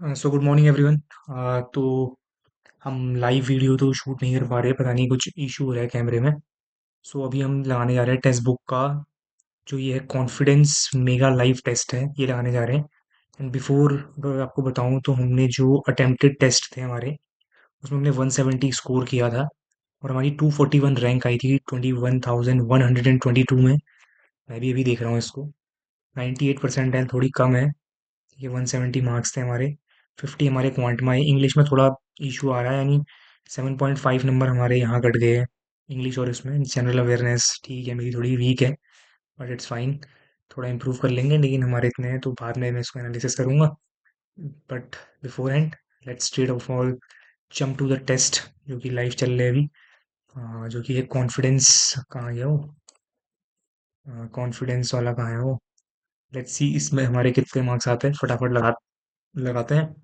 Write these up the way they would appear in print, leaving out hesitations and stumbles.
So good morning everyone. तो हम live video तो शूट नहीं कर पा रहे, पता नहीं कुछ इशू हो रहा है कैमरे में। सो अभी हम लगाने जा रहे हैं टेक्स्ट बुक का, जो ये है कॉन्फिडेंस मेगा लाइव टेस्ट है, ये लगाने जा रहे हैं। एंड बिफोर आपको बताऊं तो हमने जो अटेम्प्टेड टेस्ट थे हमारे, उसमें हमने 170 स्कोर किया था और हमारी 241 रैंक आई थी 21,122 में। मैं भी अभी देख रहा हूँ इसको, 98 परसेंटाइल थोड़ी कम है। ये 170 मार्क्स थे हमारे। 50 हमारे क्वांट में आए। इंग्लिश में थोड़ा इशू आ रहा है, यानी 7.5 नंबर हमारे यहाँ कट गए हैं। इंग्लिश और इसमें जनरल अवेयरनेस ठीक है, मेरी थोड़ी वीक है, बट इट्स फाइन। थोड़ा इम्प्रूव कर लेंगे, लेकिन हमारे इतने हैं तो बाद में मैं इसको एनालिसिस करूंगा। But beforehand, let's straight of all jump to the test, जो कि लाइव चल रहे हैं अभी। जो कि है कॉन्फिडेंस। कहाँ गया वो? कॉन्फिडेंस वाला कहाँ है वो? लेट्स सी इसमें हमारे कितने मार्क्स आते हैं, फटाफट लगाते हैं।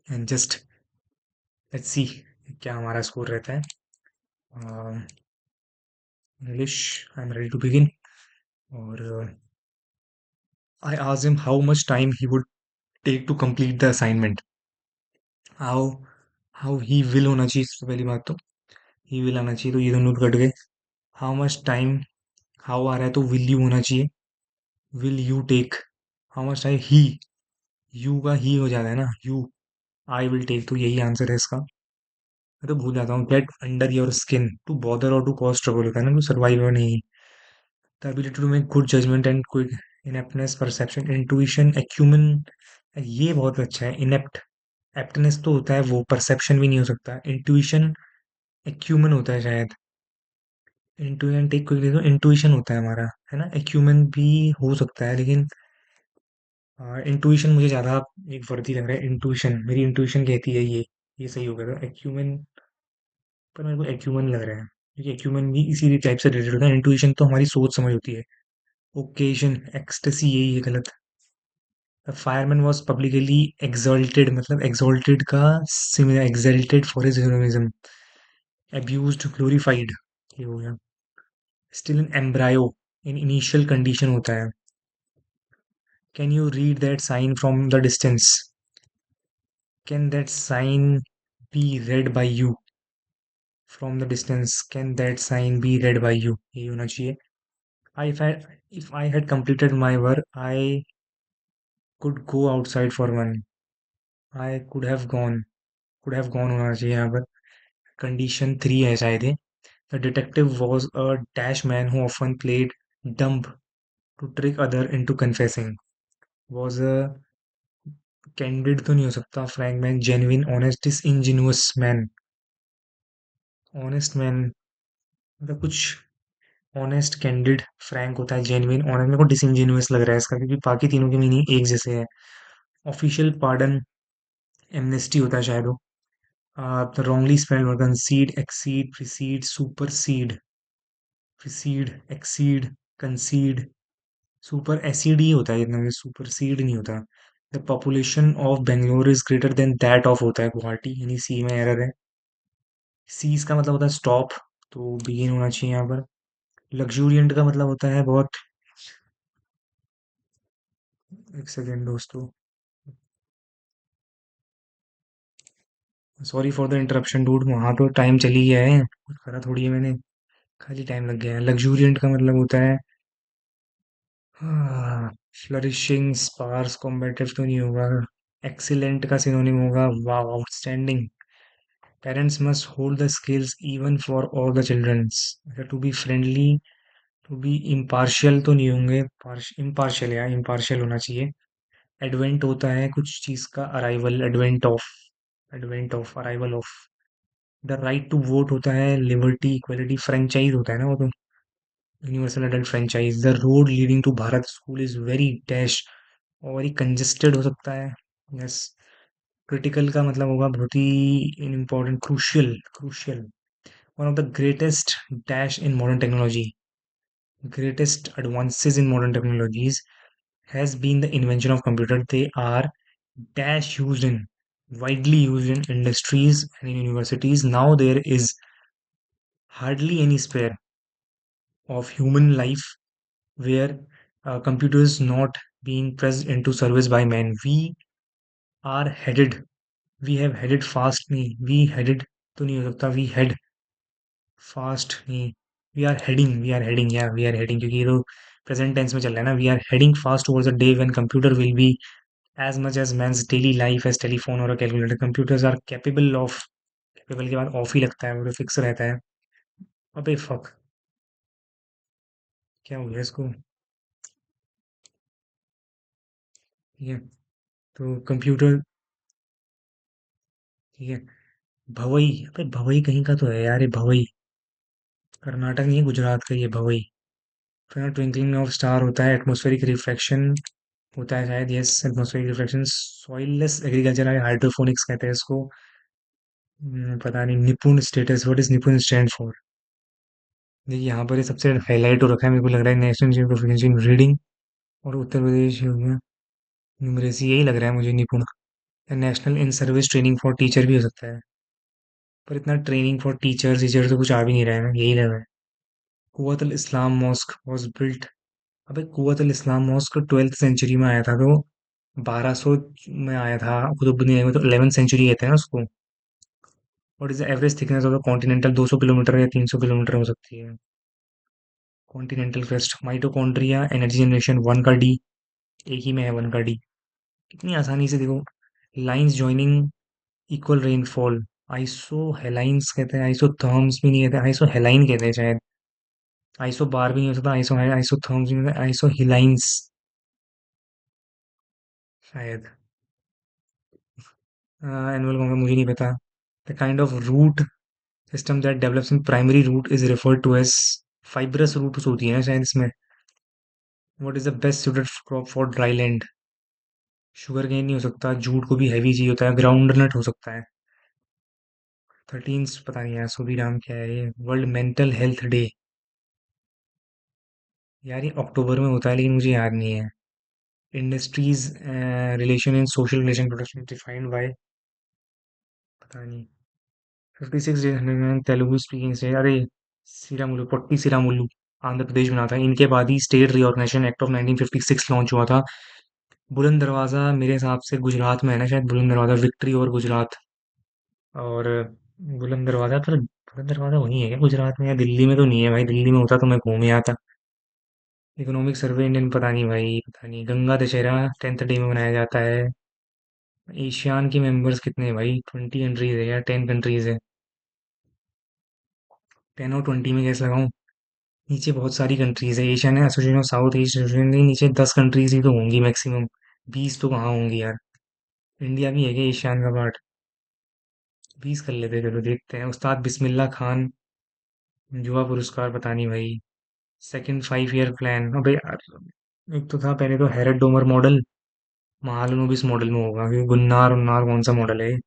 एंड जस्ट लेट्स सी क्या हमारा स्कोर रहता है। English, I am ready to begin. और I asked him how much time he would take to complete the assignment. How how he will होना चाहिए सबसे पहली बात तो। ही विल आना चाहिए, तो ये दोनों कट गए। हाउ मच टाइम, हाउ आ रहा है तो विल यू होना चाहिए। Will you take, how much time ही, यू का ही हो जाता है ना, यू। आई विल टेक, तो यही आंसर है इसका। मैं तो भूल जाता हूँ। Get under your skin, to bother और टू कॉज ट्रबल होता है ना, टू सर्वाइव और नहीं। The ability to make good judgment and quick ineptness, perception, intuition, acumen। ये बहुत अच्छा है। इनेप्ट, एप्टनेस तो होता है वो, परसेप्शन भी नहीं हो सकता। इंट्यूशन, एक्यूमन होता है शायद। इंट्यूशन टेक क्विक देखो, इंट्यूशन होता है हमारा, है ना। एक्यूमन भी हो सकता है, लेकिन इंट्यूशन मुझे ज्यादा एक वर्दी लग रहा है। इंट्यूशन, मेरी इंट्यूशन कहती है ये सही होगा। तो एक्यूमन, पर मेरे को एक्यूमन लग रहा है, क्योंकि एक्यूमन भी इसी टाइप से रिलेटेड होता है। इंट्यूशन तो हमारी सोच समझ होती है। ओकेजन, एक्सटेसी, यही है गलत। The fireman was publicly exalted, मतलब exalted का similar, exalted for his heroism। abused, glorified, ये हो गया। Still in embryo, in initial condition होता है। Can you read that sign from the distance, can that sign be read by you from the distance, can that sign be read by you, यही होना चाहिए। I if I had completed my work I could go outside for one। I could have gone होना चाहिए यहाँ पर। Condition 3 है शायद ये। The detective was a dash man who often played dumb to trick other into confessing. Was a candid तो नहीं हो सकता। Frank man, genuine, honest, disingenuous man. Honest man मतलब कुछ, ऑनेस्ट, कैंडिड, फ्रैंक होता है, जेन्युइन, ऑनेस्ट। मेरे को डिसइंजीनियस लग रहा है इसका, क्योंकि बाकी तीनों की मीनिंग एक जैसे है। ऑफिशियल पार्डन, एमनेस्टी होता है शायद वो। Wrongly spelled, concede, exceed, precede, supersede, precede, exceed, concede, super acid ही होता है जितना मुझे, सुपर सीड नहीं होता। The population of Bangalore is greater than that of होता है गुवाहाटी, यानी सी में एरर है। सी इसका मतलब होता है स्टॉप, तो बिगिन होना चाहिए यहाँ पर। लग्जूरियंट का मतलब होता है बहुत। एक सेकेंड दोस्तों, sorry for the interruption dude. वहाँ तो टाइम चली गया है, कुछ करा थोड़ी है मैंने, खाली टाइम लग गया है। लग्जूरियंट का मतलब होता है फ्लरिशिंग, स्पार्स, कॉम्बेटिव तो नहीं होगा। एक्सीलेंट का सिनोनिम होगा वाव, outstanding. Parents must hold the scales even for all the childrens। to be friendly, to be impartial तो नहीं होंगे, impartial या impartial होना चाहिए। advent होता है कुछ चीज का arrival, advent of, arrival of। the right to vote होता है liberty, equality, franchise होता है ना वो तो, universal adult franchise। the road leading to Bharat school is very dash, और very congested हो सकता है। yes। critical का मतलब होगा बहुत ही important, crucial, crucial। one of the greatest dash in modern technology, greatest advances in modern technologies has been the invention of computer। They are dash used in, widely used in industries and in universities. Now there is hardly any spare of human life where computers not being pressed into service by men. We are headed, we have headed fast नहीं, we headed तो नहीं हो सकता, we head fast नहीं, we are heading या we are heading, क्योंकि ये तो प्रेजेंट टेंस में चल रहा है ना, we are heading fast towards a day when computer will be as much as man's daily life as telephone और calculator, computers are capable of, capable के बाद ऑफ ही लगता है, वो तो फिक्स रहता है। अबे फक, क्या हो गया इसको? ठीक है, तो कंप्यूटर, ठीक है। भवई, अबे भवई कहीं का तो है यार, ये भवई कर्नाटक नहीं है, गुजरात का ये भवई। फिर ट्विंकलिंग ऑफ स्टार होता है, एटमॉस्फेरिक रिफ्रैक्शन होता है शायद, yes atmospheric refraction, soilless agriculture hydroponics कहते हैं इसको। पता नहीं, निपुण स्टेटस, व्हाट इज निपुण स्टैंड फॉर? देखिए यहाँ पर ये सबसे हाईलाइट हो रखा है, मेरे को लग रहा है नेशनल प्रोफिशिएंसी इन रीडिंग, और उत्तर प्रदेश हो गया न्यूमरेसी, यही लग रहा है मुझे निपुण। National in service training for teacher भी हो सकता है, पर इतना ट्रेनिंग फॉर टीचर टीचर तो कुछ आ भी नहीं रहा है, यही लग रहा है। कुवत अल इस्लाम मॉस्क वॉज बिल्ट, अबे कुवत अल इस्लाम मॉस्क 12th सेंचुरी में आया था, तो 1200 में आया था कुतुबुद्दीन ऐबक, तो 11th सेंचुरी कहते हैं ना उसको। What is the average thickness of the continental, 200 kilometre या 300 किलोमीटर हो सकती है। Continental crest, mitochondria energy generation, one का डी, एक ही में है वन का डी। कितनी आसानी से देखो, lines joining equal rainfall, iso hyelines कहते हैं, आइसो थर्म्स भी नहीं कहते, आइसो हेलाइन कहते हैं शायद। आइसो बार भी नहीं हो सकता, आइसो है, आइसो थर्म्स भी नहीं होता, आइसो हिलाइंस शायद। एनुअल कॉन्फ्रेंस मुझे नहीं पता। The kind of root system that develops in primary root is referred to as, fibrous roots होती है ना शायद इसमें। What is the best suited crop for dry land? Sugar cane नहीं हो सकता, जूट को भी हैवी चाहिए होता है, ग्राउंड नट हो सकता है। 13, पता नहीं यार, सूरी नाम क्या है ये, वर्ल्ड मेंटल हेल्थ डे, यार ये अक्टूबर में होता है लेकिन मुझे याद नहीं है। Industries relation in social relation protection defined by, पता नहीं। 56 डेज तेलुगु स्पीकिंग स्टेट, अरे सिरामुल्लू, पट्टी सिरामुल्लू आंध्र प्रदेश में आता है, इनके बाद ही state reorganisation act of 1956 launch हुआ था। बुलंद दरवाजा मेरे हिसाब से गुजरात में है ना शायद, बुलंद दरवाजा विक्ट्री और गुजरात, और बुलंद दरवाजा, पर बुलंद दरवाजा वही है क्या गुजरात में, या दिल्ली में तो नहीं है भाई, दिल्ली में होता तो मैं घूम ही आता। इकोनॉमिक सर्वे इंडियन, पता नहीं भाई, पता नहीं। गंगा दशहरा 10th डे में मनाया जाता है। एशियान के मेंबर्स कितने हैं भाई, 20 कंट्रीज है या 10 कंट्रीज है? 10 और 20 में कैसे लगाऊं? नीचे बहुत सारी कंट्रीज है, Asian association of south east Asian, नहीं नीचे 10 कंट्रीज ही तो होंगी मैक्सिमम, 20 तो कहाँ होंगी यार। इंडिया भी है क्या एशियान का पार्ट? 20 कर लेते हैं, चलो देखते हैं। उस्ताद बिस्मिल्लाह खान युवा पुरस्कार, पता नहीं भाई। सेकंड 5 ईयर प्लान, अबे यार एक तो था पहले तो हैरड डोमर मॉडल, महालनोबिस मॉडल में होगा, क्योंकि गुन्नार उन्नार कौन सा मॉडल है,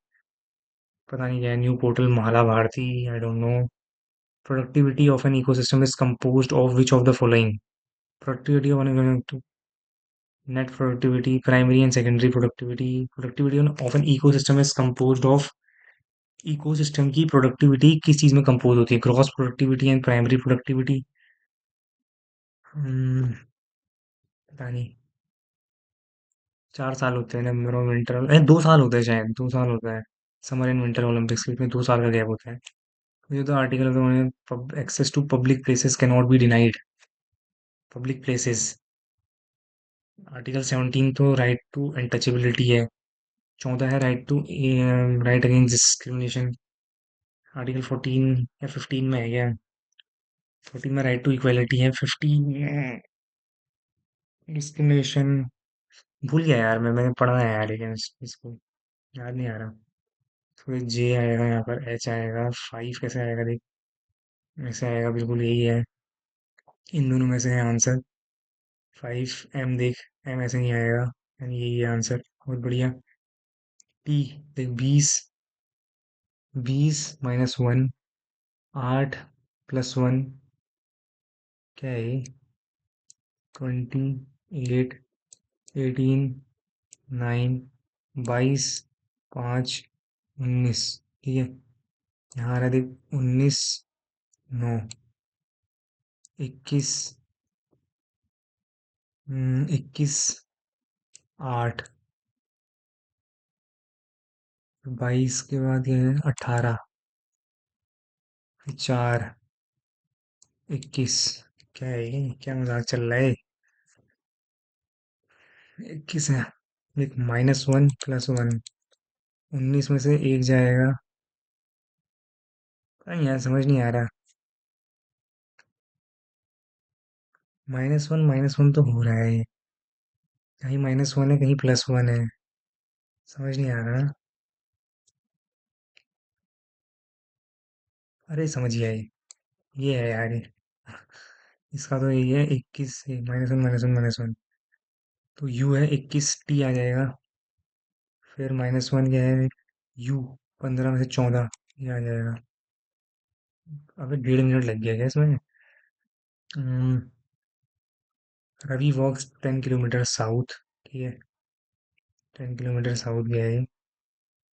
पता नहीं क्या है। न्यू पोर्टल महाला भारती, I don't know. Productivity of an ecosystem is composed of which of the following? Productivity of an, net productivity, primary and secondary productivity, productivity of an ecosystem is composed of, ecosystem की productivity किस चीज में compose होती है, gross productivity and primary productivity? पता नहीं। 4 साल होते हैं नंबर ऑफ विंटर, 2 साल होते हैं शायद, 2 साल होता है। समर एंड विंटर ओलंपिक्स में 2 साल का गैप होता है। ये तो आर्टिकल तो, access to public places can not be denied, public places. Article 17 तो राइट टू अनटचेबिलिटी है। 14 है right to, right against discrimination. Article 14 या 15 में है क्या? 14 में राइट टू इक्वालिटी है, 15 में डिस्क्रिमिनेशन, भूल गया यार मैंने पढ़ा है यार, लेकिन इसको याद नहीं आ रहा। तो जे आएगा यहाँ पर, एच आएगा, 5 कैसे आएगा देख, ऐसे आएगा बिल्कुल, यही है। इन दोनों में से है आंसर। 5 एम देख, एम ऐसे नहीं आएगा, यानी यही है आंसर। बहुत बढ़िया। टी देख, 20, 20 - 1, 8 + 1, क्या है ये? 28, 18, 9, 22, 5, 19, ठीक है। यहाँ आ रहा है देख, 19, 9, 21, 21, 8, 22 के बाद ये है 18, फिर 4, 21। क्या है ये, क्या मजाक चल रहा है? 21 है। एक -1 +1, 19 में से एक जाएगा। नहीं यार, समझ नहीं आ रहा। -1 तो हो रहा है ये। कहीं -1 है, कहीं +1 है। समझ नहीं आ रहा। अरे समझ गया ये है यार ये। इसका तो यही है, 21 से -1 -1 -1। तो यू है 21, टी आ जाएगा। फिर -1 क्या है? यू, 15 में से 14, ये आ जाएगा। अबे 1.5 मिनट लग गया क्या इसमें? हम्म, रवि वॉक्स 10 किलोमीटर साउथ। ठीक है, 10 किलोमीटर साउथ गया है।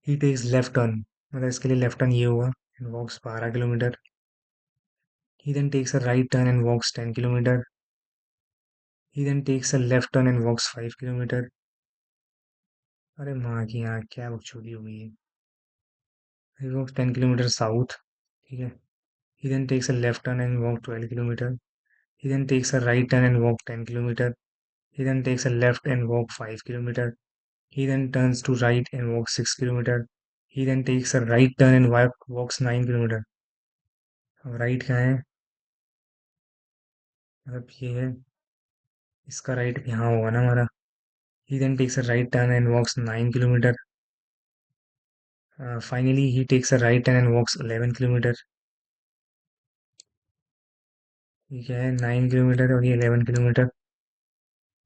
ही टेक्स लेफ्ट टर्न, मतलब इसके लिए लेफ्ट टर्न ये होगा, and walks 12 kilometre. He then takes a right turn and walks 10 kilometre. He then takes a left turn and walks 5 kilometre. अरे माँ की यहाँ क्या बकचोदी हो गई है। He walks 10 kilometre south. ठीक है। He then takes a left turn and walk 12 kilometre. He then takes a right turn and walk 10 kilometer. He then takes a left and walk 5 kilometer. He then turns to right and walks 6 kilometer. He then takes a right turn and walks 9 kilometer. अब right कहाँ है? मतलब ये है, इसका right यहाँ होगा ना हमारा। He then takes a right turn and walks 9 kilometer. Finally, he takes a right turn and walks 11 kilometer. ये क्या है? 9 किलोमीटर और ये 11 kilometre.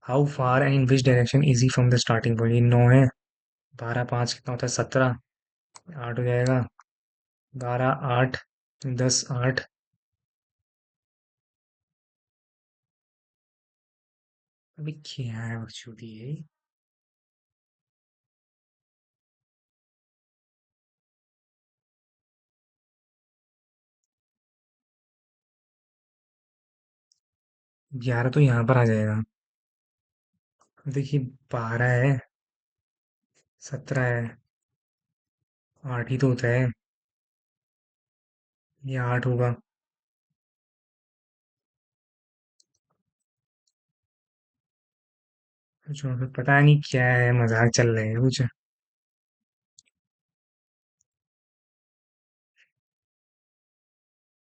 How far and in which direction is he from the starting point? ये 9 है। 12 5 कितना होता है? 17। 8 हो जाएगा। 12 8, 10 8। अबे क्या है बकचोदी है? 11 तो यहाँ पर आ जाएगा। देखिए, 12 है, 17 है, 8 ही तो होता है। ये 8 होगा। कुछ और पता नहीं क्या है, मजाक चल रहे हैं कुछ।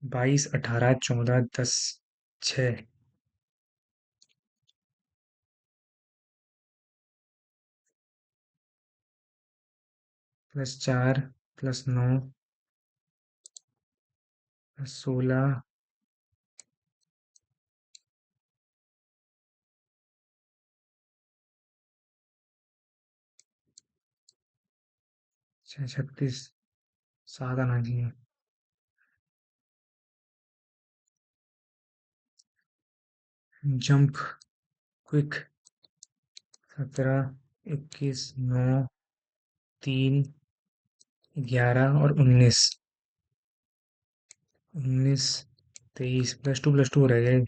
22 18 14 10 6, +4 +9 +16, 36, 7 आना चाहिए। जंप क्विक, 17, 21 9 3 11 और 19। 19 23 +2 रह गए।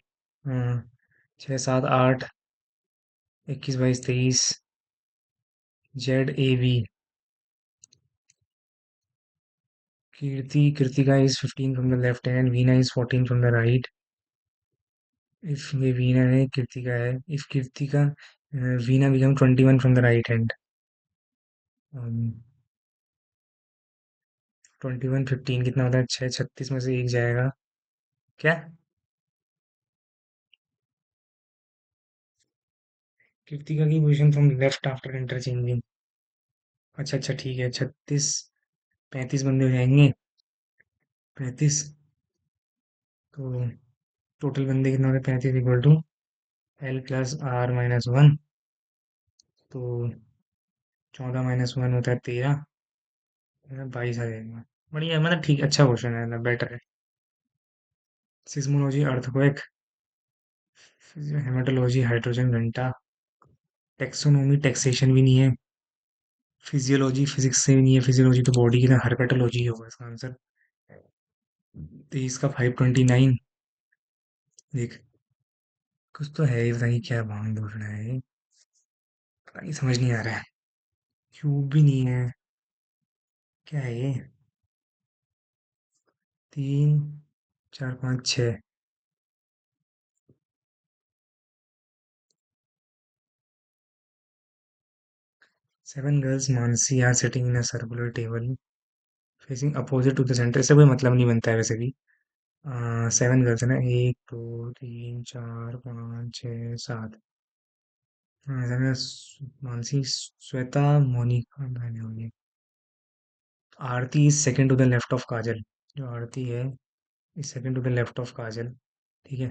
हाँ, 6 7 8, 21 22 23। ZAV। Kirtika is 15 from the left hand, Veena is 14 from the right. If ये वीना है, कृतिका है, if Kritika, Veena become 21 from the right hand. 21 15 कितना होता है? 6 36 में से एक जाएगा। क्या? कृतिका की position from left after interchanging. अच्छा अच्छा ठीक है, 36 35 बंदे हो जाएंगे। 35, तो टोटल बंदे कितना होता है? 35 इक्वल टू L+R-1। तो 14 -1 होता है 13, 22 आ जाएगा। बढ़िया, मतलब ठीक, अच्छा क्वेश्चन है, मतलब बेटर है। सिस्मोलॉजी अर्थक्वेक, हेमेटोलॉजी हाइड्रोजन घंटा, टेक्सोनोमी टैक्सेशन भी नहीं है, फिजियोलॉजी फिजिक्स से भी नहीं है, फिजियोलॉजी तो बॉडी की ना, हर्पेटोलॉजी होगा इसका आंसर। 23 का 529। देख, कुछ तो है ही, पता नहीं क्या भांग ढूंढ रहा है ये, पता नहीं, समझ नहीं आ रहा है। क्यूब भी नहीं है। क्या है ये? 3, 4, 5, 6। 7 girls Mansi are sitting in a circular table facing opposite to the centre. इससे कोई मतलब नहीं बनता है वैसे भी। 7 गर्ल्स है ना, 1, 2, 3, 4, 5, 6, 7। हाँ, ऐसे में मानसी, श्वेता, मोनिका बहनें होंगी। Aarti is second to the left of Kajal. जो आरती है is second to the left of Kajal. ठीक है।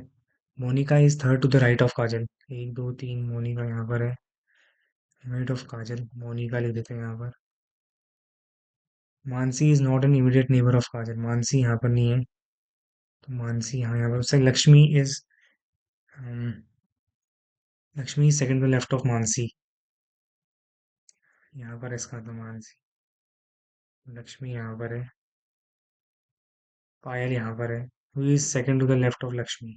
Monika is third to the right of Kajal. 1, 2, 3 Monika यहाँ पर है। राइट ऑफ काजल मोनिका लिख देते हैं यहाँ पर। Mansi is not an immediate neighbour of Kajal. Mansi यहाँ पर नहीं है, तो मानसी यहाँ पर से Lakshmi is, Lakshmi is second to left of Mansi. यहाँ पर इसका तो मानसी, लक्ष्मी यहाँ पर है। पायल यहाँ पर है। Who is second to the left of Lakshmi?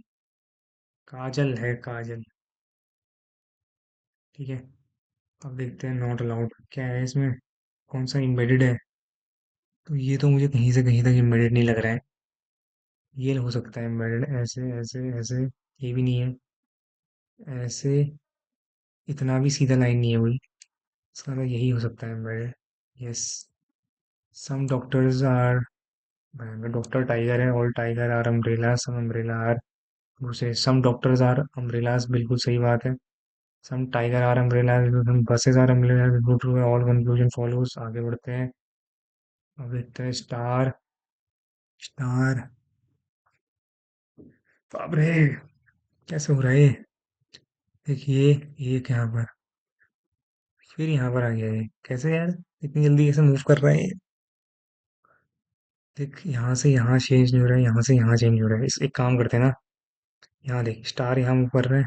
Kajal है, काजल। ठीक है। अब देखते हैं नॉट अलाउड क्या है इसमें, कौन सा एम्बेडेड है। तो ये तो मुझे कहीं से कहीं तक एम्बेडेड नहीं लग रहा है। ये हो सकता है एम्बेडेड, ऐसे ऐसे ऐसे। ये भी नहीं है ऐसे। इतना भी सीधा लाइन नहीं है कोई। इसका मतलब यही हो सकता है embedded. Yes. Some doctors are, doctor tiger है, all tiger are umbrella, some umbrella are, दूसरे सम डॉक्टर्स आर अम्ब्रेलास, बिल्कुल सही बात है। Some tiger are umbrellas, some buses are umbrellas, बिल्कुल ट्रू है। All conclusion follows. आगे बढ़ते हैं। अब देखते हैं स्टार। स्टार, बाप रे, कैसे हो रहा है ये? देखिए, एक यहाँ पर, फिर यहाँ पर आ गया ये, कैसे यार? इतनी जल्दी कैसे मूव कर रहा है ये? देख, यहाँ से यहाँ चेंज नहीं हो रहा है, यहाँ से यहाँ चेंज हो रहा है। इस एक काम करते हैं ना, यहाँ देख, स्टार यहाँ मूव कर रहा है,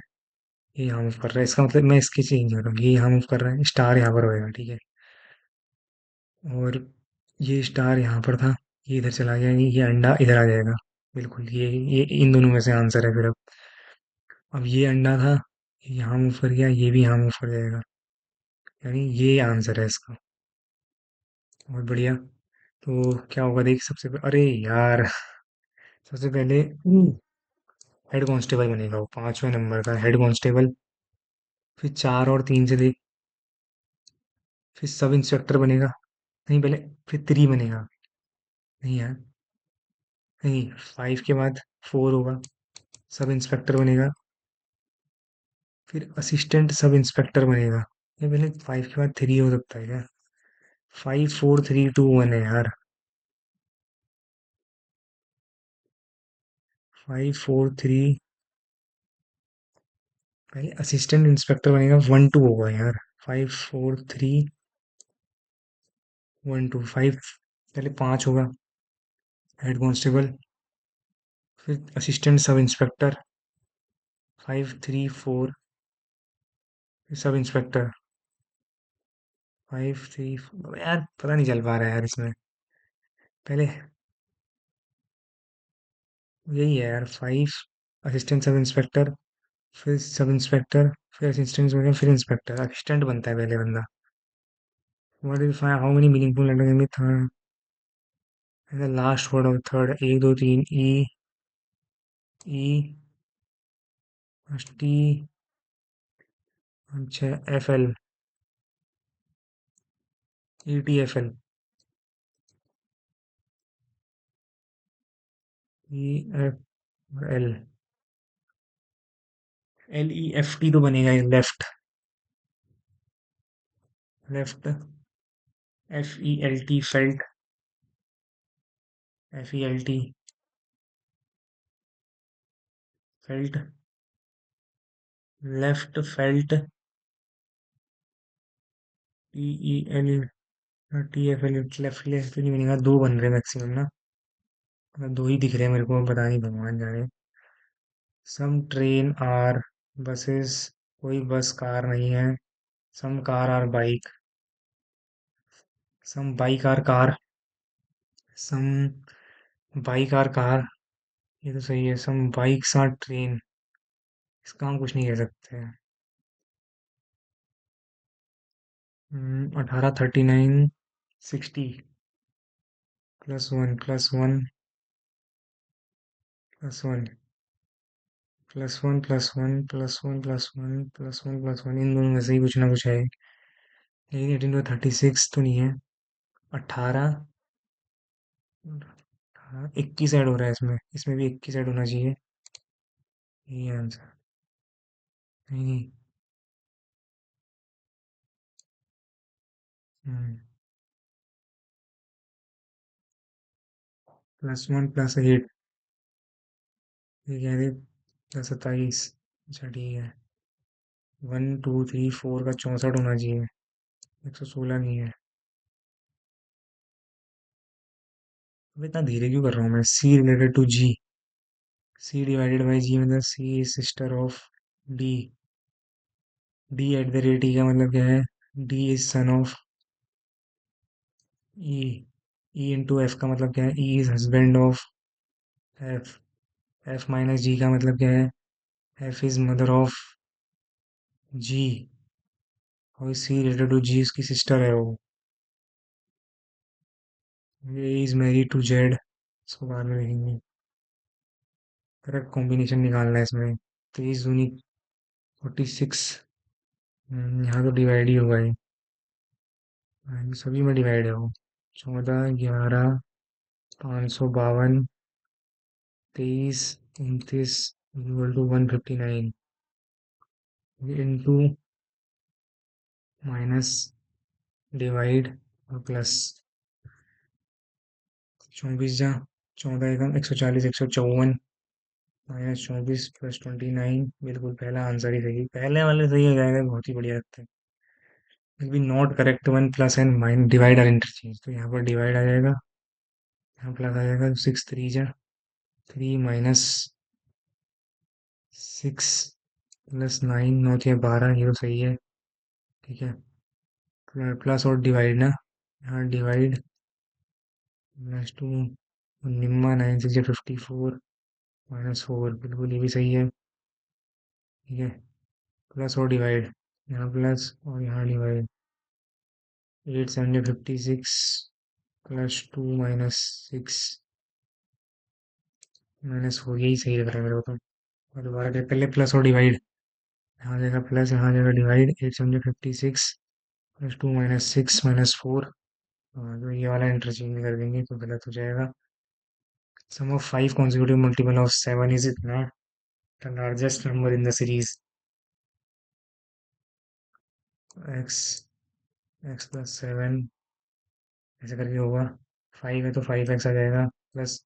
ये यहाँ मूव कर रहा है। इसका मतलब मैं इसकी चेंज कर रहा हूँ, ये यहाँ मूव कर रहा है, स्टार यहाँ पर होएगा। ठीक है। और ये स्टार यहाँ पर था, ये इधर चला गया, ये अंडा इधर आ जाएगा। बिल्कुल, ये इन दोनों में से आंसर है फिर। अब ये अंडा था, ये यहाँ मूव कर गया, ये भी यहाँ मूव कर जाएगा। यानी ये आंसर है इसका। बहुत बढ़िया। तो क्या होगा देख, सबसे पहले, अरे यार, सबसे पहले हेड कांस्टेबल बनेगा वो, 5वें नंबर का हेड कांस्टेबल। फिर 4 और 3 से देख, फिर सब इंस्पेक्टर बनेगा। नहीं, पहले फिर 3 बनेगा। नहीं यार, नहीं, 5 के बाद 4 होगा, सब इंस्पेक्टर बनेगा। फिर असिस्टेंट सब इंस्पेक्टर बनेगा। ये पहले 5 के बाद 3 हो सकता है क्या? 5, 4, 3, 2, 1 है यार। 5, 4, 3, पहले असिस्टेंट इंस्पेक्टर बनेगा, 1, 2 होगा यार। 5, 4, 3, 1, 2, 5, पहले 5 होगा हेड कांस्टेबल, फिर assistant sub inspector, 5, 3, 4, sub inspector, 5, 3, 4। यार पता नहीं चल पा रहा है यार इसमें। पहले यही है यार, 5 असिस्टेंट सब इंस्पेक्टर, फिर सब इंस्पेक्टर, फिर असिस्टेंट इंस्पेक्टर, फिर इंस्पेक्टर। असिस्टेंट बनता है पहले बंदा। What is how many meaningful letter में third, last word of third, 1, 2, 3, E, E, T, अच्छा, FL, ETFL, EFL, LEFT तो बनेगा ये, left. Left, FELT, felt, FELT, felt, left, felt, TEL, TFL, left. Left नहीं बनेगा, दो बन रहे मैक्सिमम ना, मतलब दो ही दिख रहे हैं मेरे को, पता नहीं, भगवान जाने। सम ट्रेन आर बसेस, कोई बस कार नहीं है। Some car are bike, some bike are car, some bike are car, ये तो सही है। सम बाइक्स आर ट्रेन, इसका हम कुछ नहीं कह सकते। 18, 39, 60, +1 +1 +1 +1 +1 +1 +1 +1 +1, इन दोनों में से ही कुछ ना कुछ है, लेकिन 18 × 36 तो नहीं है। 18, 21 ऐड हो रहा है इसमें, इसमें भी 21 ऐड होना चाहिए। यही आंसर। नहीं नहीं। +1 + 8, ये कह रहे +27। अच्छा ठीक है। 1 2 3 4 का 64 होना चाहिए, 116 नहीं है। अब इतना धीरे क्यों कर रहा हूँ मैं? C related to G, C divided by G मतलब C is sister of D. D at the rate E का मतलब क्या है? D is son of E. E into F का मतलब क्या है? E is husband of F. F minus G का मतलब क्या है? F is mother of G. और सी रिलेटेड टू जी उसकी सिस्टर है वो। A is married to Z, इसको बाद में देखेंगे। करेक्ट कॉम्बिनेशन निकालना है इसमें। 23 दूनी 46। यहाँ तो डिवाइड ही होगा ये। हाँ, सभी में डिवाइड है वो। 14 11 552 23 29 equal to 159 into minus divide और प्लस। 24 जा 14 एकम 140 154 -24 +29, बिल्कुल पहला आंसर ही सही, पहले वाले सही हो जाएगा, बहुत ही बढ़िया लगता है। Be not correct, 1 + and minus divide are interchange, तो यहाँ पर डिवाइड आ जाएगा, यहाँ प्लस आ जाएगा। 6 3 जा 3 -6 +9 9 3 12, ये तो सही है। ठीक है। प्लस और डिवाइड ना, यहाँ डिवाइड -2 निम्मा 9 6 54 -4, बिल्कुल ये भी सही है। ठीक है। प्लस और डिवाइड, यहाँ प्लस और यहाँ डिवाइड। 8 7 56 +2 -6 -4, यही सही लग रहा है मेरे को तो। और दोबारा देख कर ले, प्लस और डिवाइड, यहाँ जगह प्लस यहाँ जगह डिवाइड। 8 7 56 +2 -6 -4। तो ये वाला इंटरचेंज कर देंगे तो गलत हो जाएगा। सम of 5 consecutive multiple of 7 is not the largest number in the series। x x + 7 ऐसे करके होगा। 5 है तो 5x आ जाएगा, प्लस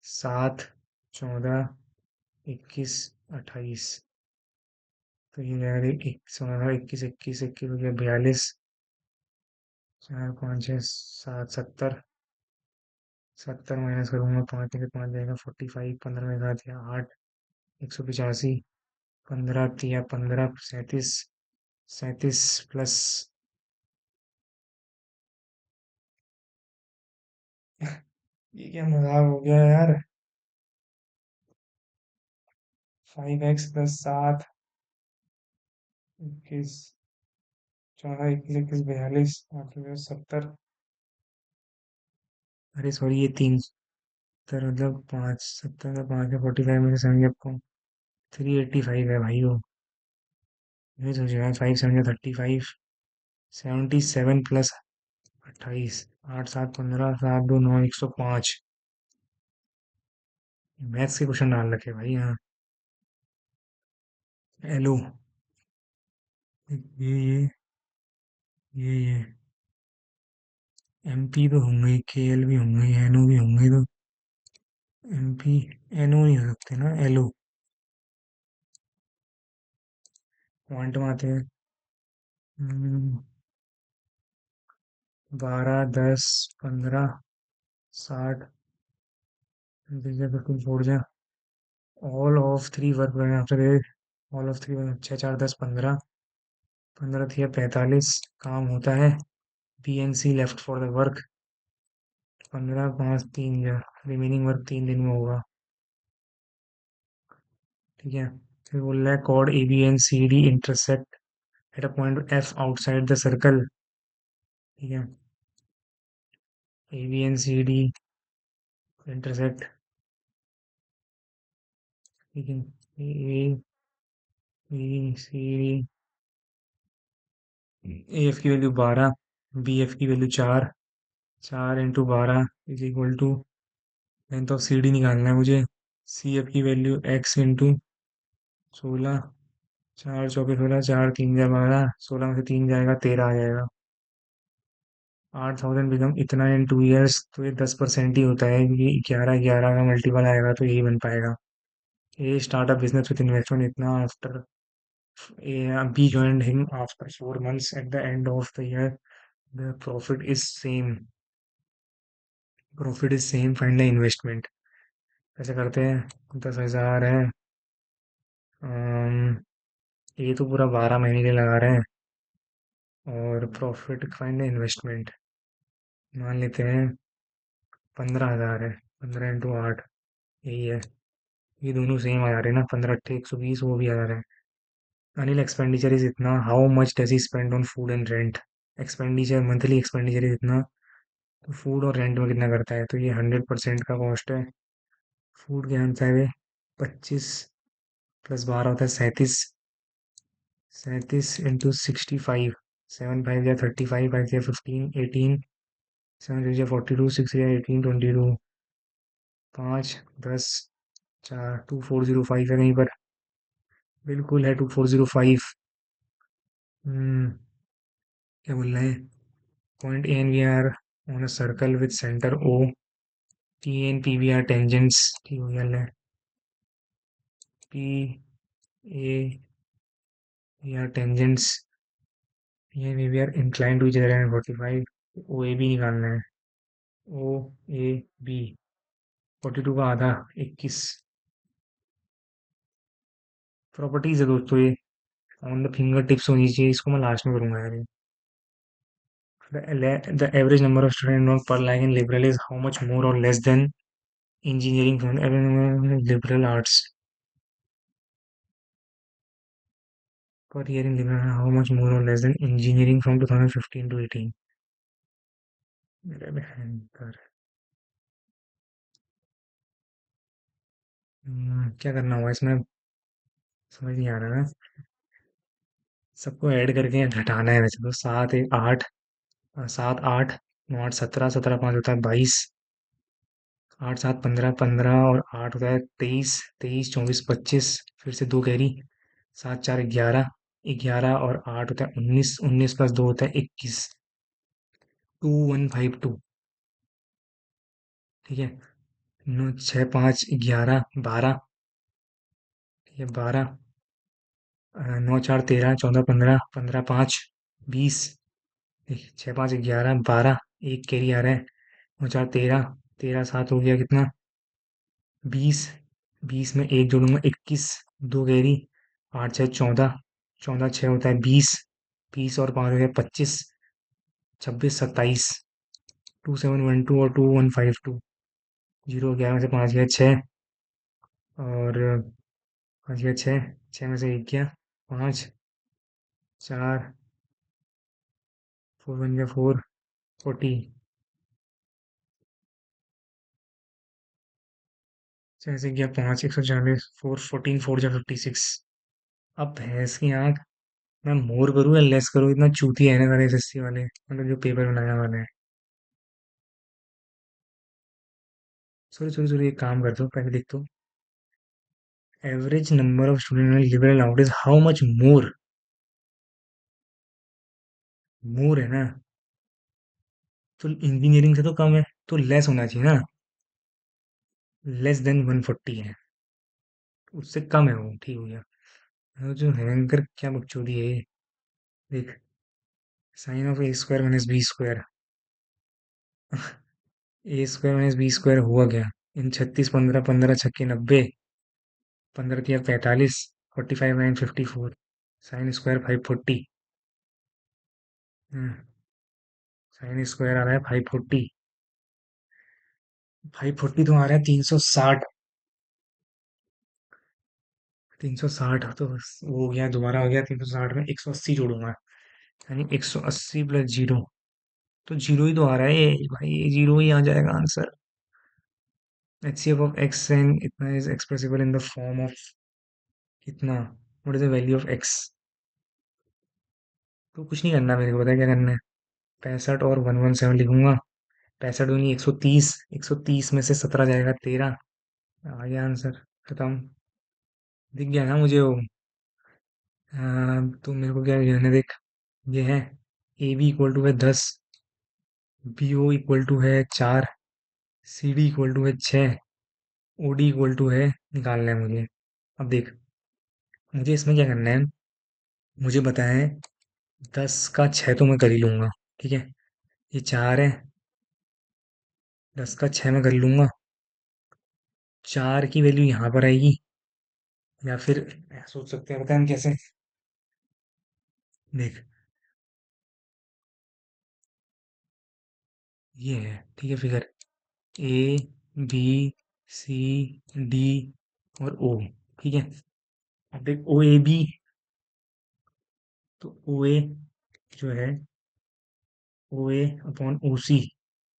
7 14 21 28, तो ये जाएगा 21 21 21 हो गया 42। 4 5 6 7 70, 70 माइनस करूंगा 5 में से 5 जाएगा 45, 15 में 7 या 8, 185। 15 या 15 37, 37 प्लस ये क्या मजाक हो गया यार। 5x + 7 21 14 21 21 42 8 70। अरे सॉरी, ये 3 70 मतलब 5 70 5 45 में से 7 आपको 385 है भाई वो। ये सोच रहा है 5 7 35, 77 प्लस 28, 8 7 15 7 2 9 105। मैथ्स के क्वेश्चन डाल रखे भाई यहाँ। एलो, ये एमपी तो होंगे, केएल भी होंगे, एनओ भी होंगे, तो एमपी एनओ नहीं हो सकते ना, एलओ। क्वांटम आते हैं। 12 10 15 60, बिल्कुल छोड़ जा। All of three work after, all of three 6 4 10 15, 15 थी 45, काम होता है। PNC left for the work. 15 5 3 जा, रिमेनिंग वर्क 3 दिन में होगा। ठीक है। फिर बोल रहा है chord A B and C D intersect at a point F outside the circle. ठीक है। A B and C D intersect, ठीक है, A B C D, A F की वैल्यू 12, बी एफ की value 4, 4 × 12 is equal to, length of C D निकालना है मुझे, C F की वैल्यू x × 16, 4 × 4 = 16, 4 × 3 = 12, 16 में से 3 जाएगा 13 आ जाएगा। 8,000 बिकम इतना इन 2 ईयर्स, तो ये 10% ही होता है, क्योंकि 11 का मल्टीपल आएगा तो यही बन पाएगा। A startup business with investment इतना after, B joined him after 4 months. At the end of the year, the profit is same. Find the investment. कैसे करते हैं? 10,000 है। अम, ये तो पूरा 12 महीने के लिए लगा रहे हैं, और प्रॉफिट फाइंड द इन्वेस्टमेंट मान लेते हैं 15,000 है। 15 × 8 यही है। ये दोनों सेम आ जा रहे हैं ना, 15 × 8 = 120, वो भी आ जा रहे हैं। अनिल एक्सपेंडिचर इज इतना, how much does he spend on food and rent? Expenditure, monthly expenditure is इतना, तो फूड और रेंट में कितना करता है? तो ये 100% का कॉस्ट है। फूड के आंसर है 25 + 12 होता है 37, 37 × 65, 7 5 = 35, 5 × 15, 18, 7 3 = 42, 6 18, 22, 5 10 4, 2405 है कहीं पर, बिल्कुल है 2405। क्या बोल रहे हैं? Point A and B are on a circle with centre O, T and P B are tangents, ठीक हो गया। P A are tangents, P and P B are incline to each other and 45, O A B निकालना है। ओ A B, 42 का आधा 21। Properties है दोस्तों ये, ऑन द फिंगर टिप्स होनी चाहिए, इसको मैं लास्ट में करूंगा यार। The average number of student per lakh in liberal is how much more or less than engineering liberal arts per year in liberal, how much more or less than engineering from 2015 to 18? मेरे भयंकर, क्या करना होगा इसमें, समझ नहीं आ रहा है। सबको ऐड करके या घटाना है वैसे तो, 7 1 8, 7 8, 9 8 17, 17 5 होता है 22, 8 7 15, 15 और 8 होता है 23, 23 24 25, फिर से 2 कैरी, 7 4 11, 11 और 8 होता है 19, 19 + 2 होता है 21, 2152, ठीक है। 9 6 5 11 12, ठीक है 12, 9 4 13 14 15, 15 5 20, 6 5 11 12, एक कैरी आ रहा है, 9 4 13, 13 7 हो गया कितना, 20, 20 में एक जोड़ूंगा 21, 2 कैरी, 8 6 14, 14 6 होता है 20, 20 और 5 हो गया 25, 26 27, 2712 और 2152, 0 11 में से 5 गया 6, और 5 गया 6, 6 में से 1 गया 5, 4, 4 बन गया 4, 40, 6 से गया 5, 140, 4 14 4 जा 56। अब भैंस की आंख, मैं मोर करूँ या लेस करूँ? इतना चूतिया है ना सारे एसएससी वाले, मतलब जो पेपर बनाया वाले हैं। सॉरी सॉरी सॉरी, एक काम करता हूँ, पहले देखता हूँ। Average number of student liberal out is how much more, more है ना, तो इंजीनियरिंग से तो कम है, तो लेस होना चाहिए ना, लेस देन 140 है, उससे कम है वो, ठीक हो गया। और जो भयंकर क्या बकचोदी है ये, देख, sign of A² - B², A² - B² हुआ क्या? इन 36 15 15 छक्के 90, 15 तिया 45, 45 9 54, साइन स्क्वायर 540, साइन स्क्वायर आ रहा है 540, 540 तो आ रहा है 360, 360 तो वो हो गया, दोबारा हो गया 360 में 180 जोड़ूंगा, यानी 180 + 0, तो जीरो ही तो आ रहा है भाई, ये जीरो ही आ जाएगा answer. H C F of X and इतना is expressible in the form of कितना, what is the value of X. तो कुछ नहीं करना, मेरे को पता है क्या करना है। 65 और 117 लिखूंगा। 65 दूनी 130, 130 में से 17 जाएगा 13, आ गया आंसर। खत्म। दिख गया ना मुझे वो। तो मेरे को क्या कहना है, देख। ये है ए बी इक्वल टू है 10, बी ओ इक्वल टू है 4, सी डी इक्वल टू है 6, ओ डी इक्वल टू है, निकालना है मुझे। अब देख, मुझे इसमें क्या करना है। मुझे पता है 10 का 6 तो मैं कर ही लूंगा। ठीक है। ये 4 है, 10 का 6 मैं कर लूंगा। 4 की वैल्यू यहाँ पर आएगी, या फिर सोच सकते हैं, बताएं हम कैसे। देख, ये है ठीक है figure, A B C D और ओ। ठीक है। अब देख ओ ए बी, तो ओ ए जो है, ओ ए अपॉन ओ सी,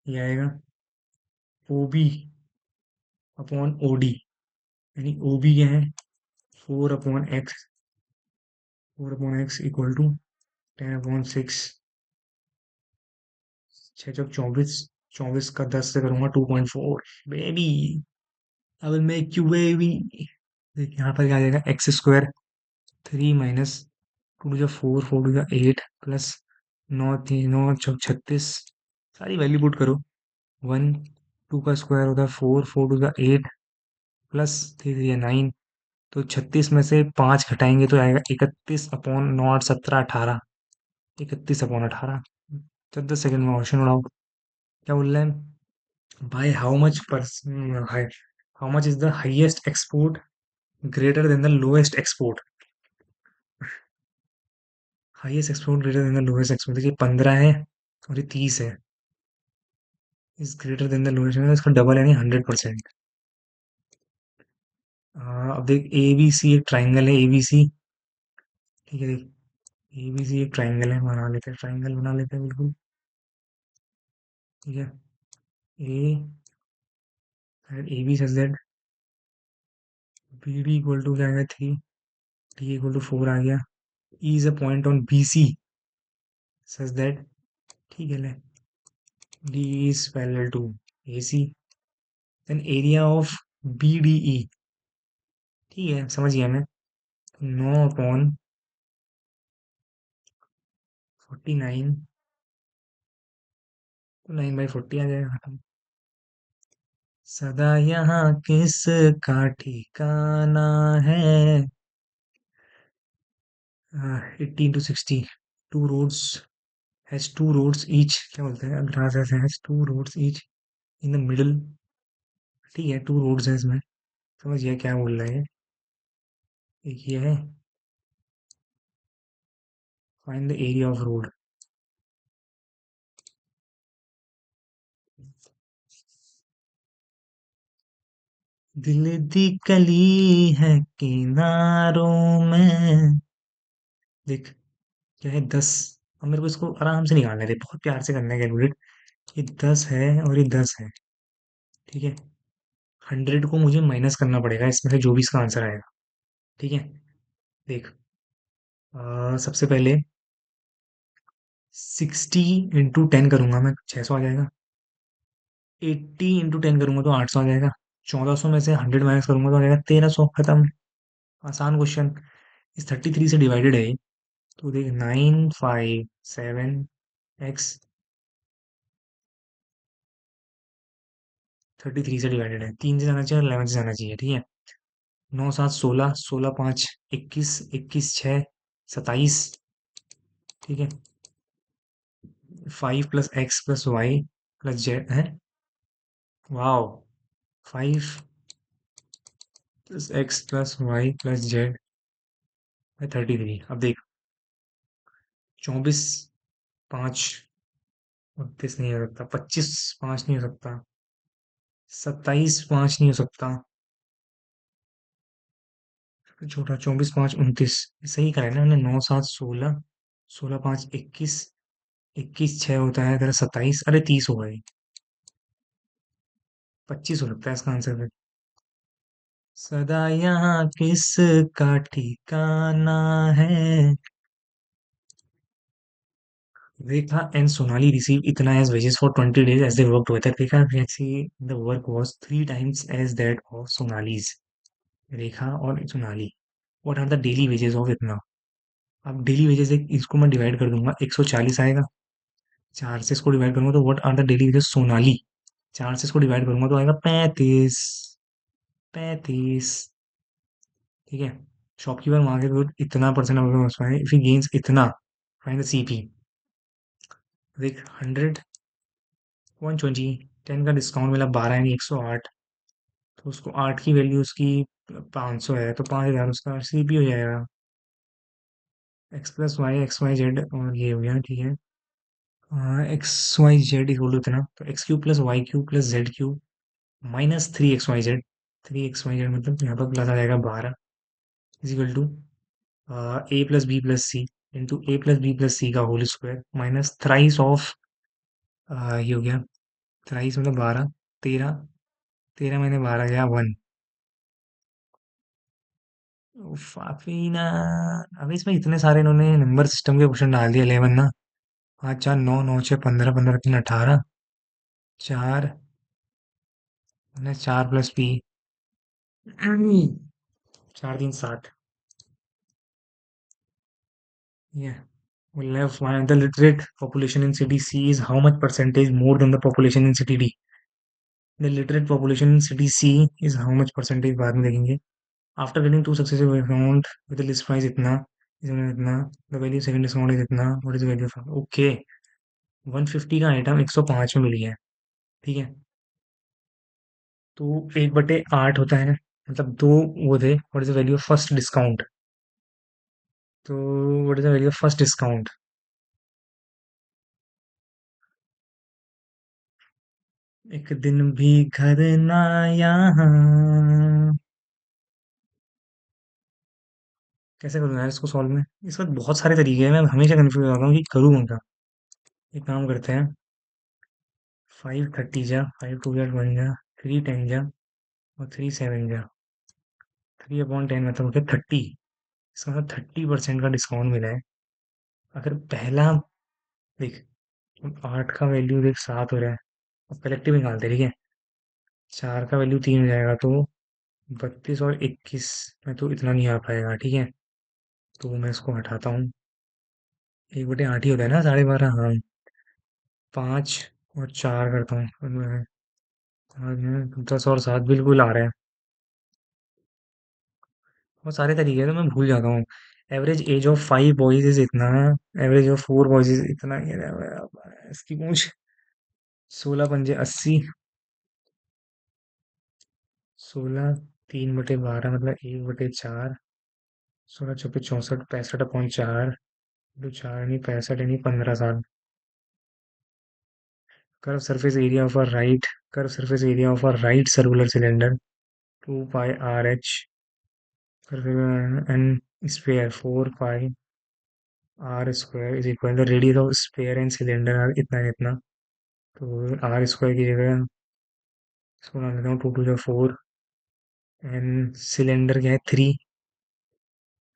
ये आएगा। O B upon O D, यानी ओ बी क्या है, 4/x, 4/x इक्वल टू 10/6। 6 चौक 24, 24 का 10 से करूंगा 2.4। Baby, I will make you baby. देख यहाँ पर क्या आ जाएगा, एक्स स्क्वायर, 3 - 2 जा 4, 4 टू जा 8, प्लस 9 3 9 6 36। सारी वैल्यू पुट करो। 1 2 का स्क्वायर होता है 4, 4 टू जा 8, प्लस 3 3 9। तो 36 में से 5 घटाएंगे तो आएगा 31/9 8 17 18। 31/18। 14 सेकंड में क्वेश्चन उड़ाओ। क्या बोल रहे हैं भाई, how much is the highest export greater than the lowest export. Highest export greater than the lowest export, देखिए 15 है और ये 30 है। Is greater then the lowest, इसका डबल है, नहीं 100%। अब देख, ए बी सी एक ट्राइंगल है, ए बी सी। ठीक है, देख, ए बी सी एक ट्राइंगल है, बना लेते हैं, ट्राइंगल बना लेते हैं बिल्कुल। ठीक है। A A B such that B D equal to क्या आएगा, 3, डी इक्वल टू 4 आ गया। E is a point on B C such that, ठीक है ले, D is parallel to A C, then area of B D E. ठीक है, समझ गया मैं। 9/49, तो 9/40 आ जाएगा, खत्म। सदा यहाँ किसका ठिकाना है। 80 × 60, two roads has two roads each, क्या बोलते हैं, grass has two roads each in the middle. ठीक है, टू रोड्स है इसमें, समझ गया क्या बोल रहा है। एक ये है, find the area of road. दिल दी गली है किनारों में, देख, क्या है 10। अब मेरे को इसको आराम से निकालना है, देख, बहुत प्यार से करना है कैलकुलेट। ये 10 है और ये 10 है। ठीक है। 100 को मुझे माइनस करना पड़ेगा इसमें से, जो भी इसका आंसर आएगा। ठीक है। देख, सबसे पहले 60 × 10 करूंगा मैं, 600 आ जाएगा। 80 × 10 करूंगा तो 800 आ जाएगा। 1400 में से 100 माइनस करूंगा तो आ जाएगा 1300, खत्म। आसान क्वेश्चन। इस 33 से डिवाइडेड है ये। तो देख, 957x 33 से डिवाइडेड है, 3 से जाना चाहिए और 11 से जाना चाहिए। ठीक है। 9 7 16, 16 5 21, 21 6 27। ठीक है। 5 + x + y + z है। वाओ। 5 + x + y + z/33। अब देख, 24 5 29 नहीं हो सकता, 25 5 नहीं हो सकता, 27 5 नहीं हो सकता, छोटा 24 5 29। सही करा है ना हमने, 9 7 16, 16 5 21, 21 6 होता है, तेरा 27, अरे 30 हो गई। 25 हो सकता है इसका आंसर फिर। सदा यहाँ किसका ठिकाना है। Rekha and Sonali received Itna as wages for 20 days as they worked together. Rekha can see the work was three times as that of Sonali's. Rekha और Sonali, what are the daily wages of इतना। अब daily wages एक इसको मैं divide कर दूंगा, 140 आएगा। 4 से इसको डिवाइड करूंगा तो what are the daily wages Sonali. 4 से इसको डिवाइड करूंगा तो आएगा 35। 35। ठीक है। शॉपकीपर मांगे तो इतना परसेंट अगर इफ ही गेन्स इतना, फाइंड द सीपी। देख 100, 120, 10 का डिस्काउंट मिला 12 यानी 108। तो उसको 8 की वैल्यू उसकी 500 है तो 5000 उसका सीपी हो जाएगा। X plus Y X Y Z और ये हो गया ठीक है। X Y Z equal to इतना, तो X Q plus Y Q plus Z Q minus 3 X Y Z. 3 X Y Z मतलब यहाँ पर प्लस आ जाएगा 12 equal to A plus B plus C into A plus B plus C का whole square minus thrice of ये हो गया। Thrice मतलब 12, 13। 13 मैंने 12 गया 1। काफी ना। अभी इसमें इतने सारे इन्होंने नंबर सिस्टम के क्वेश्चन डाल दिए 11 ना। 5 4 9 9 6 15 15 3 18। 4 4 plus P 4 3 7। Yeah. We left one. The literate population in city C is how much percentage more than the population in city D? The literate population in city C is how much percentage बाद में देखेंगे. After getting two successive amount with the list price इतना, इसमें इतना, the value second discount is इतना, what is the value of? Okay. 150 का item 105 में मिली है। ठीक है। तो 1/8 होता है ना, मतलब दो वो थे, what is the value of first discount. तो what is the value of first discount. एक दिन भी घर ना यहाँ। कैसे करूँ यार इसको सॉल्व में। इसका बहुत सारे तरीके हैं, मैं हमेशा कंफ्यूज होता हूँ कि करूँ कौन सा। एक काम करते हैं। 5 30 जा, 5 2 जा 1 जा, 3 10 जा और 3 7 जा। 3/10 मतलब हो गया 30। इसका मतलब 30% का डिस्काउंट मिला है। अगर पहला देख, 8 का वैल्यू देख 7 हो रहा है। अब कलेक्टिव निकालते हैं, ठीक है। 4 का वैल्यू 3 हो जाएगा तो 32 और 21 में तो इतना नहीं आ पाएगा, ठीक है। तो मैं इसको हटाता हूँ। 1/8 ही होता है ना, 12.5, हाँ। 5 और 4 करता हूँ और मैं 10 और 7 बिल्कुल आ रहे हैं। बहुत सारे तरीके हैं तो मैं भूल जाता हूँ। Average age of 5 boys is इतना। एवरेज ऑफ 4 बॉयज इज इतना, इसकी पूछ। 16 पंजे 80। 16 3/12 मतलब 1/4। 16 चौके 64, 65/4। तो 4 नहीं 65 नहीं 15 साल। Curve surface area of a right, curve surface area of a right circular cylinder 2 pi R H. And square 4 pi R square is equal the radius of square and cylinder are इतना इतना। तो are square की जगह इसको डाल देता हूँ, 2 2 जा 4। एंड सिलेंडर क्या है 3।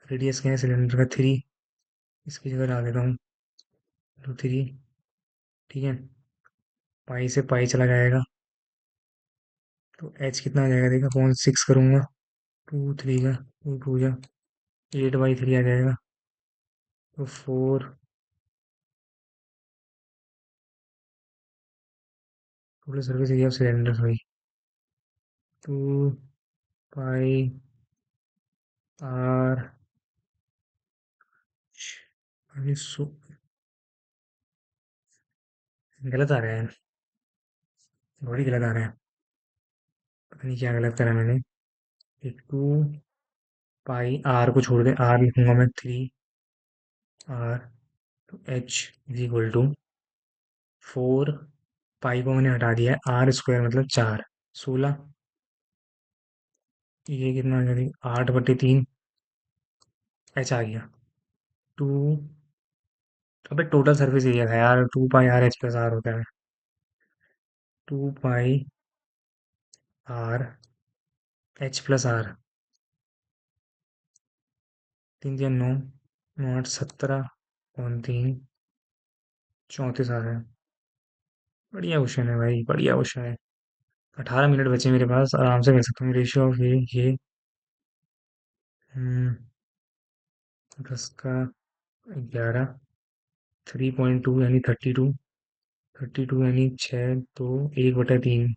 रेडियस क्या है सिलेंडर का 3। इसकी जगह डाल देता हूँ 3। ठीक है। पाई से पाई चला जाएगा तो एच कितना आ जाएगा देखा, 0.6 करूंगा। 2 3 का 2 2 जा 8/3 आ जाएगा। तो 4 total service area of cylinder sorry 2 pi R. अरे गलत आ रहा है। बड़ी गलत आ रहा है। पता नहीं क्या गलत करा मैंने। 2 पाई आर को छोड़ दे, आर लिखूंगा मैं 3 आर। तो एच इज इक्वल टू 4 पाई को मैंने हटा दिया है, आर स्क्वायर मतलब 4। 16। ये कितना आ गया 8/3। एच आ गया 2 अबे टोटल सरफेस एरिया था यार, 2 पाई r h+r होता है। 2 पाई r h+r। 3 3 9, 9 8 17 34 आ रहा है। बढ़िया क्वेश्चन है भाई, बढ़िया क्वेश्चन है। 18 मिनट बचे मेरे पास, आराम से कर सकता हूँ। रेशियो ऑफ ये 10 का 11, 3.2 यानी 32, 32 यानी 6, तो 1/3।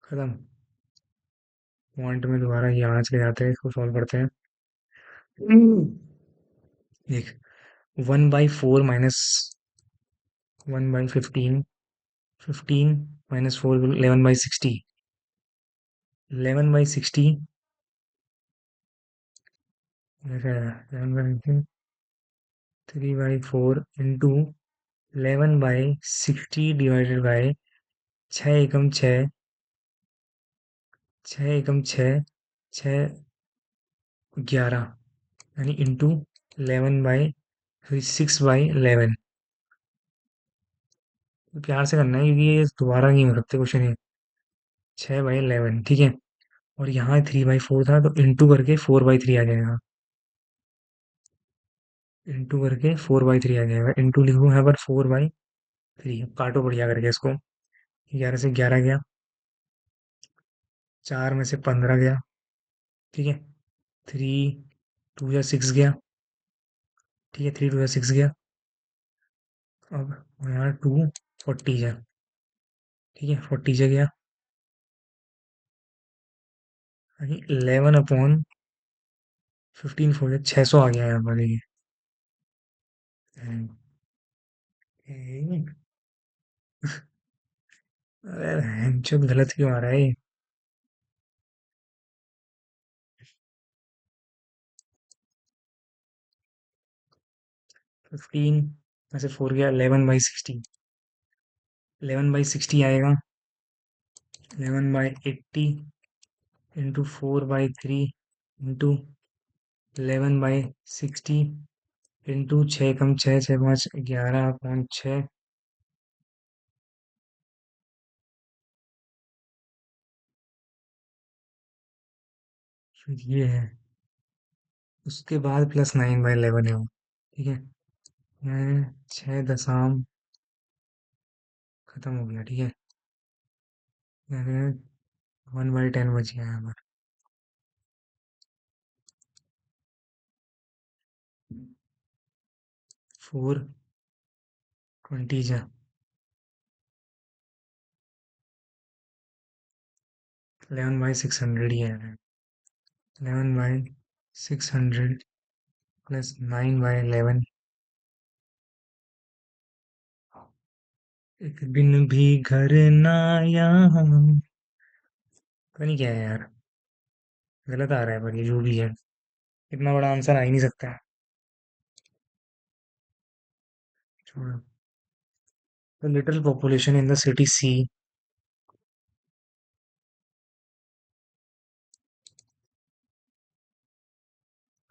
खत्म। पॉइंट में दोबारा यहाँ चले जाते हैं, इसको सॉल्व करते हैं। देख, 1/4 - 1/15, 15 - 4 11/60। 11/60, 3/4 इंटू 11/60 डिवाइडेड बाई 6 एकम 6, 6 एकम 6, 6 11, यानी इंटू 6/11। प्यार से करना है क्योंकि ये दोबारा नहीं हो सकते क्वेश्चन ये। 6/11, ठीक है। और यहाँ 3/4 था, तो इंटू करके 4/3 आ जाएगा। इंटू करके 4/3 आ जाएगा। इंटू लिखूँ यहाँ पर 4/3। काटो बढ़िया करके इसको। 11 से 11 गया, 4 में से 15 गया, ठीक है। 3 2 6 गया, ठीक है। 3 2 6 गया। अब यहाँ 2 40 जा, ठीक है। 40 जा गया, यानी 11/15 600 आ गया यहाँ पर, देखिए। हम्म, अरे हैंचो गलत क्यों आ रहा है ये? 15 में से 4 गया, 11/60। 11/60 आएगा। 11/80 इंटू 4/3 इंटू 11/60 इंटू 6 एकम 6, 6 5 11/6। फिर ये है, उसके बाद +9/11 है वो, ठीक है। मैं 6 दशम खत्म हो गया, ठीक है। मैंने 1/10 बच गया यहाँ पर। 420 जा, 11/600 ही है। 11/600 +9/11। एक दिन भी घर ना यहाँ, पता नहीं क्या है यार। गलत आ रहा है, पर ये जो भी है, इतना बड़ा आंसर आ ही नहीं सकता है। छोड़ो। The little population in the city C,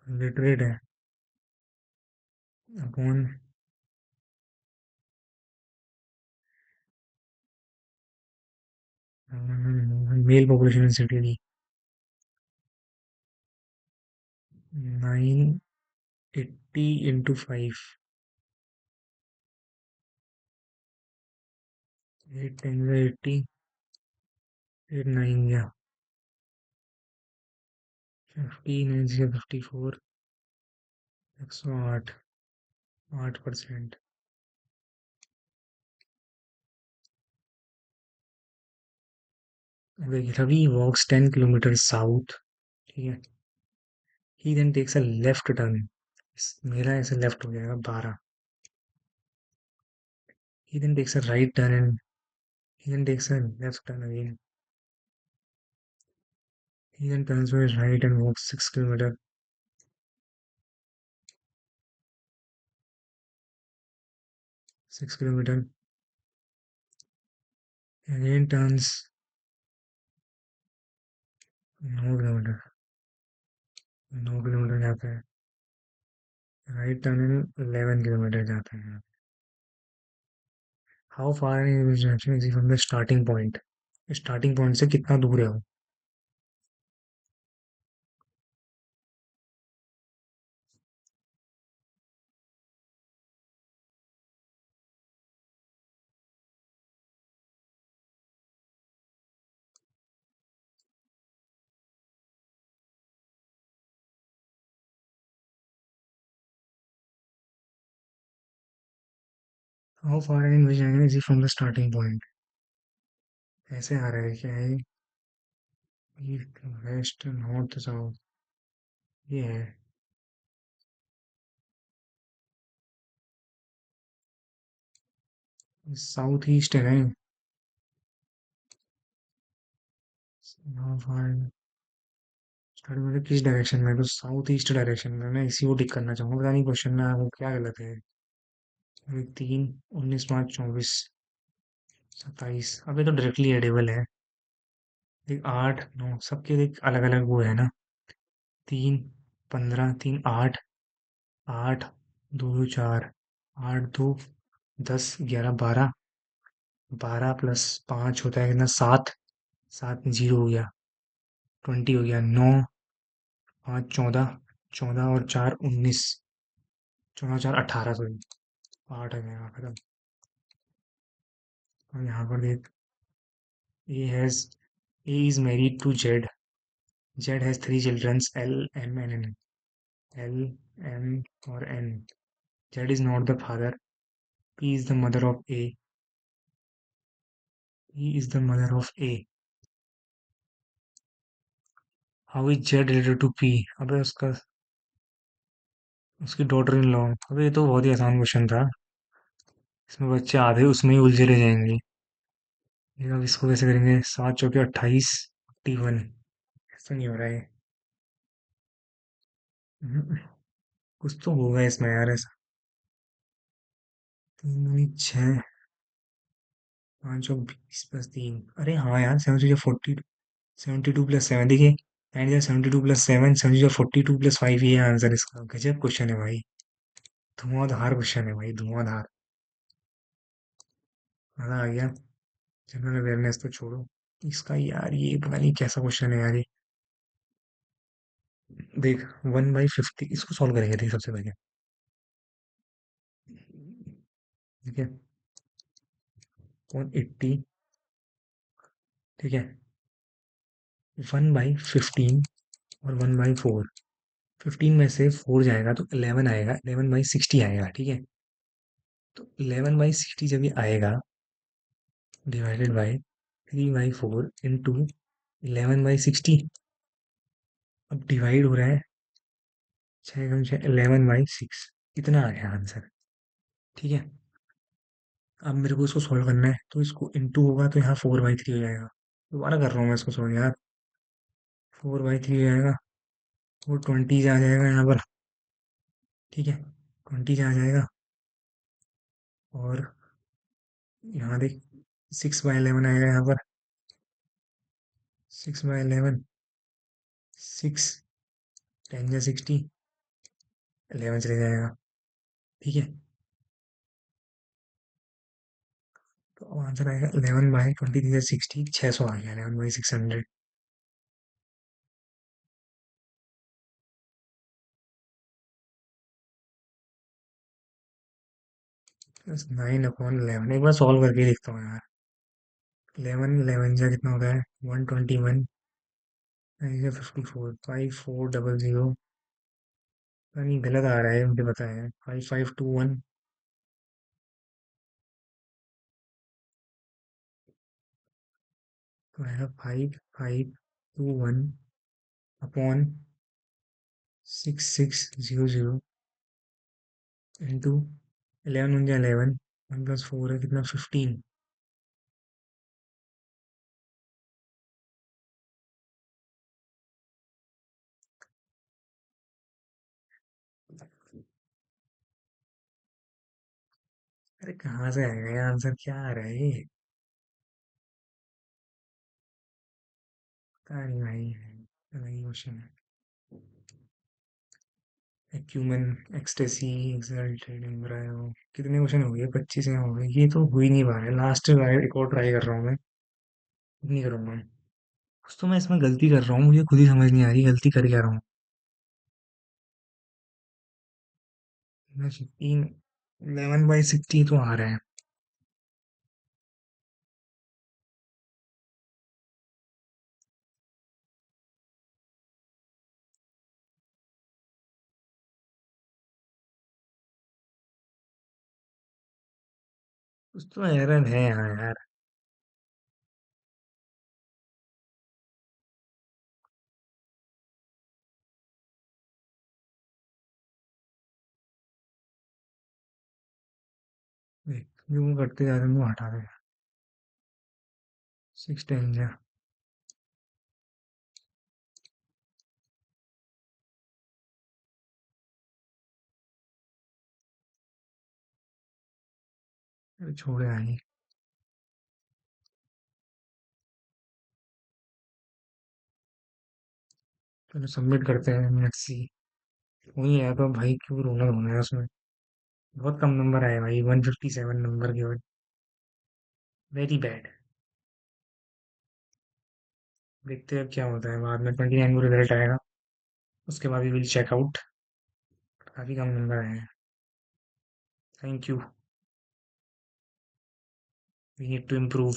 literate है, upon male population in city D. 980 into 5, 8 10 80, 8 9 या 50 9 54, 108, 8%। रवि वॉक्स 10 किलोमीटर साउथ, ठीक है। He then takes a left turn, मेरा ऐसे लेफ्ट हो जाएगा 12। He then takes a right turn and he then takes a left turn again. He then turns to his right and walks 6 kilometers. 6 kilometers. Again turns 9 kilometers. 9 kilometre जाता है। Right turn in 11 kilometre जाते हैं। How far is from the starting point? Starting point से कितना दूर है वो? How far in which angle is from the starting point? ऐसे आ रहा है क्या है? ईस्ट वेस्ट नॉर्थ साउथ, ये है। साउथ ईस्ट है। हाउ फार स्टार्ट मतलब किस डायरेक्शन में? तो साउथ ईस्ट डायरेक्शन में। मैं इसी को टिक करना चाहूंगा, पता नहीं क्वेश्चन में वो क्या गलत है। अभी 3, 19, 5, 24, 27। अब ये तो डायरेक्टली एडेबल है। देख 8, 9 सबके देख अलग अलग वो है ना। 3, 15, 3, 8, 8, 2, 4, 8, 2, 10, 11, 12। 12 + 5 होता है कितना? 7। 7 0 हो गया। 20 हो गया। 9, 5, 14। 14 और 4, 19। 14, 4, 18, सॉरी। 8 है मेरा खत्म। और यहाँ पर देख, A has A is married to Z. Z has 3 childrens, L M and N. L M और N. Z is not the father. P is the mother of A. P is the mother of A. How is Z related to P? अबे उसका, उसकी daughter in law. अबे ये तो बहुत ही आसान question था। इसमें बच्चे आधे उसमें ही उलझे रह जाएंगे। ये अब इसको कैसे करेंगे? 7 × 4 = 28। 41। ऐसा नहीं हो रहा है। हम्म, कुछ तो होगा इसमें यार ऐसा। 3 × 6, 5 और 20 + 3। अरे हाँ यार, 7 × 42। 72 + 7 देखिए। एंड 72 + 7, 72 + 5, ये आंसर इसका। गजब क्वेश्चन है भाई। धुआंधार क्वेश्चन है भाई, धुआंधार। मजा आ गया। जनरल अवेयरनेस तो छोड़ो। इसका यार ये पता नहीं कैसा क्वेश्चन है यार ये। देख 1/50 इसको सॉल्व करेंगे। देख सबसे पहले, ठीक है। 180, ठीक है। 1/15 और 1/4। 15 में से 4 जाएगा तो 11 आएगा। 11/60 आएगा, ठीक है। तो 11/60 जब ये आएगा, डिवाइडेड बाय 3/4 इंटू 11/60। अब डिवाइड हो रहा है। 6 × 6 11/6। इतना आ गया आंसर, ठीक है। अब मेरे को इसको सॉल्व करना है, तो इसको इंटू होगा तो यहाँ 4/3 हो जाएगा। दोबारा कर रहा हूँ मैं इसको सॉल्व यार। 4/3 हो जाएगा। वो 20 आ जाएगा यहाँ पर, ठीक है। 20 आ जाएगा। और यहाँ देख 6/11 आएगा यहाँ पर। 6/11। 6, 10 × 60। 11 चले जाएगा, ठीक है। तो आंसर आएगा 11/20 × 60। 600 आ गया। 11/600। +9/11 एक बार सॉल्व करके देखता हूँ यार। 11 11 जा कितना होता है? 121। 54। 5400। नहीं गलत आ रहा है, मुझे पता है। 5521। तो आएगा 5521 अपॉन 6600 इंटू 11 × 11। 1 + 4 है कितना? 15। अरे कहाँ से आएगा ये आंसर? क्या आ रहा है ये? पता नहीं भाई, पता नहीं क्वेश्चन है। Acumen, ecstasy, excited, embryo. कितने क्वेश्चन हो गए? 25 यहाँ हो गए। ये तो हो ही नहीं पा रहा है। लास्ट बार एक और ट्राई कर रहा हूँ मैं। नहीं करूँगा। कुछ तो मैं इसमें गलती कर रहा हूँ, मुझे खुद ही समझ नहीं आ रही गलती कर क्या रहा हूँ। मैं 15, 11/60 तो आ रहा है। कुछ तो एरर है यहाँ यार। देख, जो वो करते जा रहे हैं वो हटा दे। 6 10 जा। अरे छोड़े आई। चलो सबमिट करते हैं, लेट्स सी। वही है तो भाई, क्यों रोना धोना है उसमें। बहुत कम नंबर आए भाई, 157 नंबर के बाद। Very bad. देखते हैं अब क्या होता है बाद में। 29 को रिजल्ट आएगा, उसके बाद वी विल चेक आउट। काफी कम नंबर आए हैं। Thank you. We need to improve.